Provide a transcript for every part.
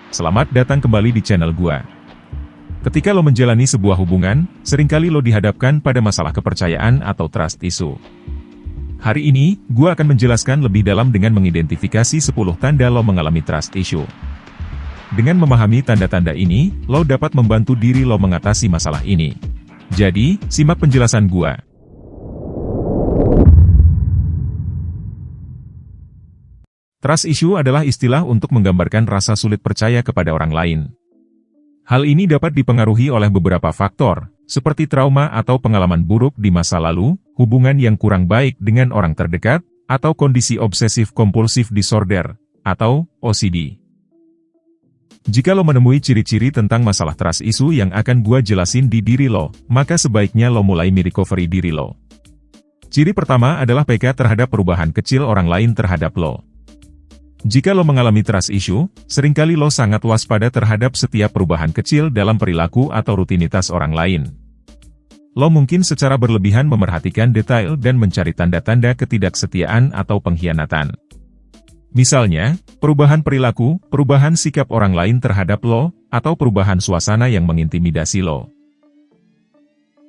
Selamat datang kembali di channel gua. Ketika lo menjalani sebuah hubungan, seringkali lo dihadapkan pada masalah kepercayaan atau trust issue. Hari ini, gua akan menjelaskan lebih dalam dengan mengidentifikasi 10 tanda lo mengalami trust issue. Dengan memahami tanda-tanda ini, lo dapat membantu diri lo mengatasi masalah ini. Jadi, simak penjelasan gua. Trust issue adalah istilah untuk menggambarkan rasa sulit percaya kepada orang lain. Hal ini dapat dipengaruhi oleh beberapa faktor, seperti trauma atau pengalaman buruk di masa lalu, hubungan yang kurang baik dengan orang terdekat, atau kondisi obsesif-kompulsif disorder, atau OCD. Jika lo menemui ciri-ciri tentang masalah trust issue yang akan gua jelasin di diri lo, maka sebaiknya lo mulai merecovery diri lo. Ciri pertama adalah peka terhadap perubahan kecil orang lain terhadap lo. Jika lo mengalami trust issue, seringkali lo sangat waspada terhadap setiap perubahan kecil dalam perilaku atau rutinitas orang lain. Lo mungkin secara berlebihan memerhatikan detail dan mencari tanda-tanda ketidaksetiaan atau pengkhianatan. Misalnya, perubahan perilaku, perubahan sikap orang lain terhadap lo, atau perubahan suasana yang mengintimidasi lo.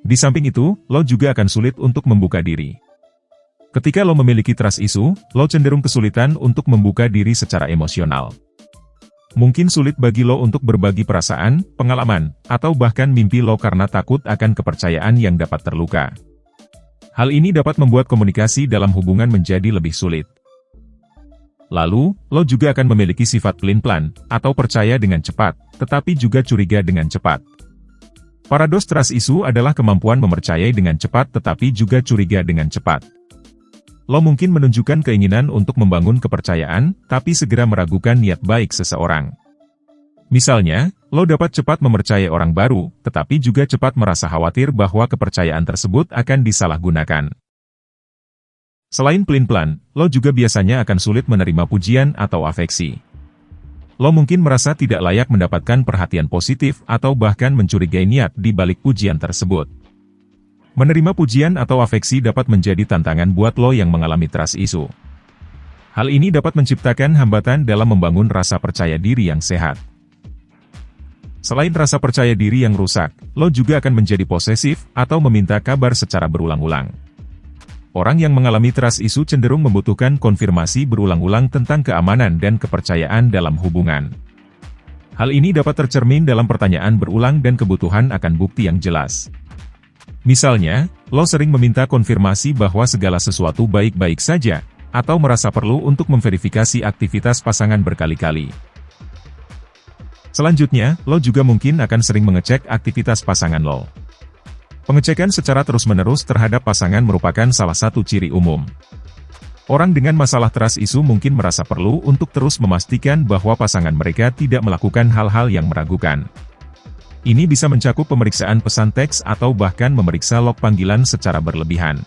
Di samping itu, lo juga akan sulit untuk membuka diri. Ketika lo memiliki trust issue, lo cenderung kesulitan untuk membuka diri secara emosional. Mungkin sulit bagi lo untuk berbagi perasaan, pengalaman, atau bahkan mimpi lo karena takut akan kepercayaan yang dapat terluka. Hal ini dapat membuat komunikasi dalam hubungan menjadi lebih sulit. Lalu, lo juga akan memiliki sifat pelin-pelan, atau percaya dengan cepat, tetapi juga curiga dengan cepat. Paradoks trust issue adalah kemampuan mempercayai dengan cepat tetapi juga curiga dengan cepat. Lo mungkin menunjukkan keinginan untuk membangun kepercayaan, tapi segera meragukan niat baik seseorang. Misalnya, lo dapat cepat mempercayai orang baru, tetapi juga cepat merasa khawatir bahwa kepercayaan tersebut akan disalahgunakan. Selain pelin-pelan, lo juga biasanya akan sulit menerima pujian atau afeksi. Lo mungkin merasa tidak layak mendapatkan perhatian positif atau bahkan mencurigai niat di balik pujian tersebut. Menerima pujian atau afeksi dapat menjadi tantangan buat lo yang mengalami trust issue. Hal ini dapat menciptakan hambatan dalam membangun rasa percaya diri yang sehat. Selain rasa percaya diri yang rusak, lo juga akan menjadi posesif atau meminta kabar secara berulang-ulang. Orang yang mengalami trust issue cenderung membutuhkan konfirmasi berulang-ulang tentang keamanan dan kepercayaan dalam hubungan. Hal ini dapat tercermin dalam pertanyaan berulang dan kebutuhan akan bukti yang jelas. Misalnya, lo sering meminta konfirmasi bahwa segala sesuatu baik-baik saja, atau merasa perlu untuk memverifikasi aktivitas pasangan berkali-kali. Selanjutnya, lo juga mungkin akan sering mengecek aktivitas pasangan lo. Pengecekan secara terus-menerus terhadap pasangan merupakan salah satu ciri umum. Orang dengan masalah trust issue mungkin merasa perlu untuk terus memastikan bahwa pasangan mereka tidak melakukan hal-hal yang meragukan. Ini bisa mencakup pemeriksaan pesan teks atau bahkan memeriksa log panggilan secara berlebihan.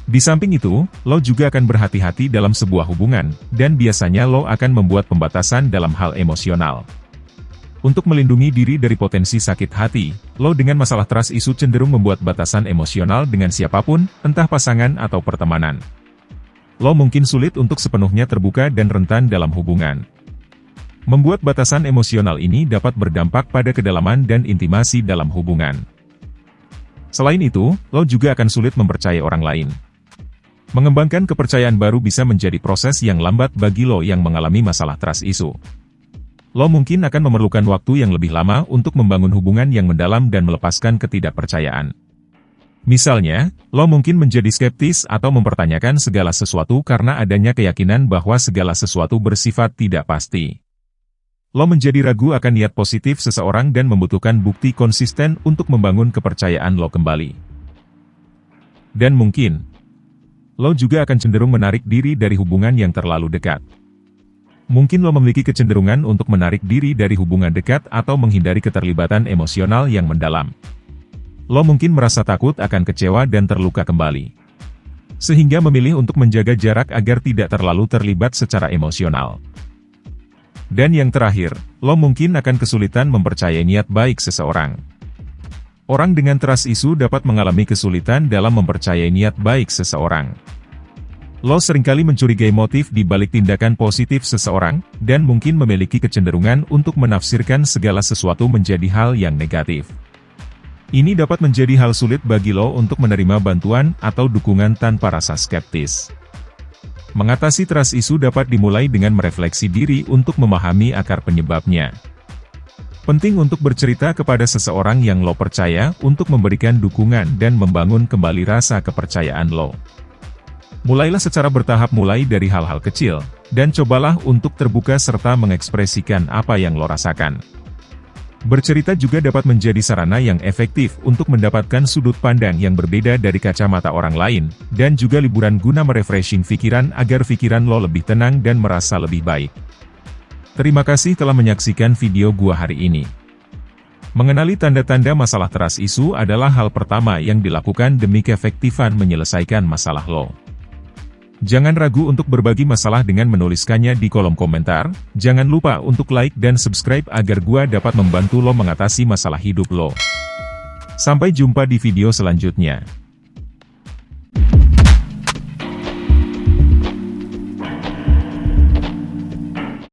Di samping itu, lo juga akan berhati-hati dalam sebuah hubungan, dan biasanya lo akan membuat pembatasan dalam hal emosional. Untuk melindungi diri dari potensi sakit hati, lo dengan masalah trust issue cenderung membuat batasan emosional dengan siapapun, entah pasangan atau pertemanan. Lo mungkin sulit untuk sepenuhnya terbuka dan rentan dalam hubungan. Membuat batasan emosional ini dapat berdampak pada kedalaman dan intimasi dalam hubungan. Selain itu, lo juga akan sulit mempercayai orang lain. Mengembangkan kepercayaan baru bisa menjadi proses yang lambat bagi lo yang mengalami masalah trust issue. Lo mungkin akan memerlukan waktu yang lebih lama untuk membangun hubungan yang mendalam dan melepaskan ketidakpercayaan. Misalnya, lo mungkin menjadi skeptis atau mempertanyakan segala sesuatu karena adanya keyakinan bahwa segala sesuatu bersifat tidak pasti. Lo menjadi ragu akan niat positif seseorang dan membutuhkan bukti konsisten untuk membangun kepercayaan lo kembali. Dan mungkin, lo juga akan cenderung menarik diri dari hubungan yang terlalu dekat. Mungkin lo memiliki kecenderungan untuk menarik diri dari hubungan dekat atau menghindari keterlibatan emosional yang mendalam. Lo mungkin merasa takut akan kecewa dan terluka kembali. Sehingga memilih untuk menjaga jarak agar tidak terlalu terlibat secara emosional. Dan yang terakhir, lo mungkin akan kesulitan mempercayai niat baik seseorang. Orang dengan trust issue dapat mengalami kesulitan dalam mempercayai niat baik seseorang. Lo seringkali mencurigai motif di balik tindakan positif seseorang, dan mungkin memiliki kecenderungan untuk menafsirkan segala sesuatu menjadi hal yang negatif. Ini dapat menjadi hal sulit bagi lo untuk menerima bantuan atau dukungan tanpa rasa skeptis. Mengatasi trust issue dapat dimulai dengan merefleksi diri untuk memahami akar penyebabnya. Penting untuk bercerita kepada seseorang yang lo percaya untuk memberikan dukungan dan membangun kembali rasa kepercayaan lo. Mulailah secara bertahap mulai dari hal-hal kecil, dan cobalah untuk terbuka serta mengekspresikan apa yang lo rasakan. Bercerita juga dapat menjadi sarana yang efektif untuk mendapatkan sudut pandang yang berbeda dari kacamata orang lain, dan juga liburan guna merefreshing pikiran agar pikiran lo lebih tenang dan merasa lebih baik. Terima kasih telah menyaksikan video gua hari ini. Mengenali tanda-tanda masalah trust issue adalah hal pertama yang dilakukan demi keefektifan menyelesaikan masalah lo. Jangan ragu untuk berbagi masalah dengan menuliskannya di kolom komentar. Jangan lupa untuk like dan subscribe agar gua dapat membantu lo mengatasi masalah hidup lo. Sampai jumpa di video selanjutnya.